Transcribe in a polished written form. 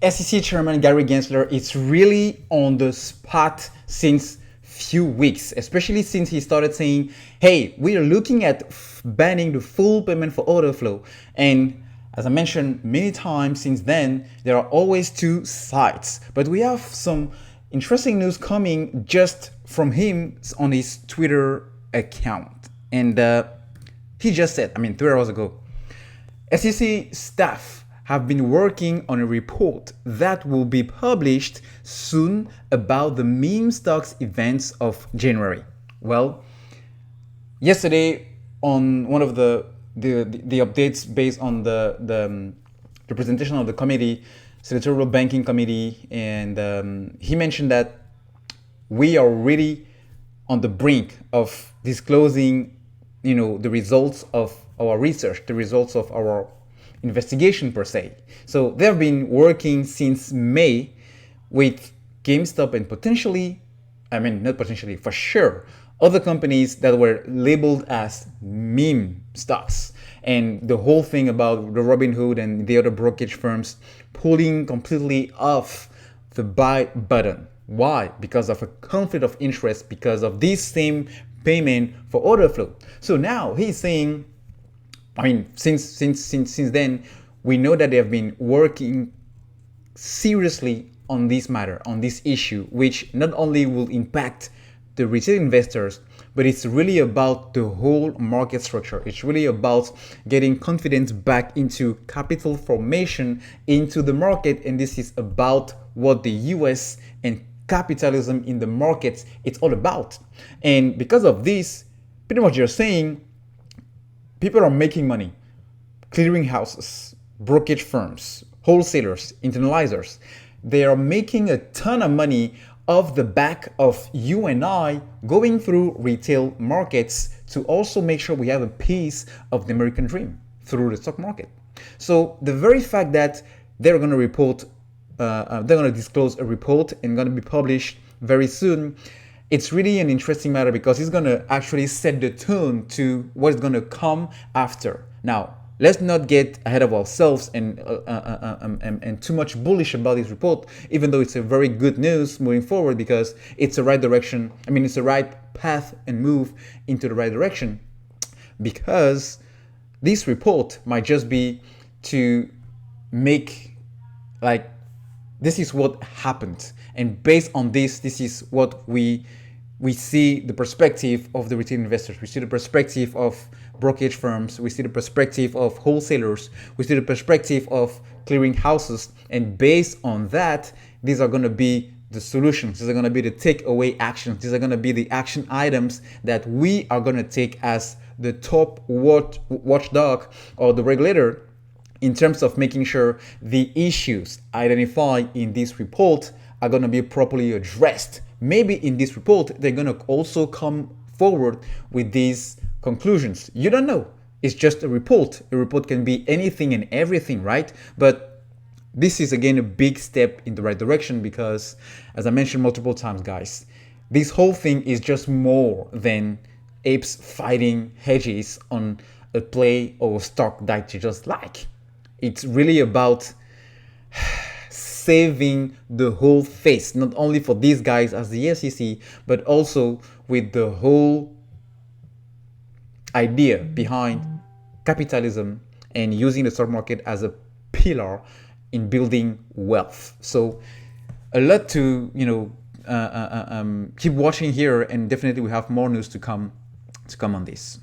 SEC Chairman Gary Gensler is really on the spot since few weeks, especially since he started saying, hey, we are looking at banning the full payment for order flow. And as I mentioned many times since then, there are always two sides. But we have some interesting news coming just from him on his Twitter account. And he just said, 3 hours ago, SEC staff have been working on a report that will be published soon about the meme stocks events of January. Well, yesterday on one of the updates based on the presentation of the committee, Senatorial Banking Committee, and he mentioned that we are really on the brink of disclosing, the results of our research, the results of our investigation per se. So they've been working since May with GameStop and not potentially, for sure, other companies that were labeled as meme stocks. And the whole thing about the Robinhood and the other brokerage firms pulling completely off the buy button. Why? Because of a conflict of interest, because of this same payment for order flow. So now he's saying, since then, we know that they have been working seriously on this matter, on this issue, which not only will impact the retail investors, but it's really about the whole market structure. It's really about getting confidence back into capital formation into the market. And this is about what the US and capitalism in the markets, it's all about. And because of this, pretty much you're saying people are making money, clearing houses, brokerage firms, wholesalers, internalizers. They are making a ton of money off the back of you and I going through retail markets to also make sure we have a piece of the American dream through the stock market. So the very fact that they're going to disclose a report and going to be published very soon, it's really an interesting matter because it's going to actually set the tone to what's going to come after. Now, let's not get ahead of ourselves and too much bullish about this report, even though it's a very good news moving forward because it's the right direction. It's the right path and move into the right direction, because this report might just be to make this is what happened, and based on this is what we see the perspective of the retail investors. We see the perspective of brokerage firms. We see the perspective of wholesalers. We see the perspective of clearing houses. And based on that, these are going to be the solutions. These are going to be the takeaway actions. These are going to be the action items that we are going to take as the top watchdog or the regulator in terms of making sure the issues identified in this report are going to be properly addressed. Maybe in this report, they're going to also come forward with these conclusions. You don't know. It's just a report. A report can be anything and everything, right? But this is, again, a big step in the right direction because, as I mentioned multiple times, guys, this whole thing is just more than apes fighting hedges on a play or a stock that you just like. It's really about saving the whole face, not only for these guys as the SEC, but also with the whole idea behind capitalism and using the stock market as a pillar in building wealth. So a lot to keep watching here, and definitely we have more news to come on this.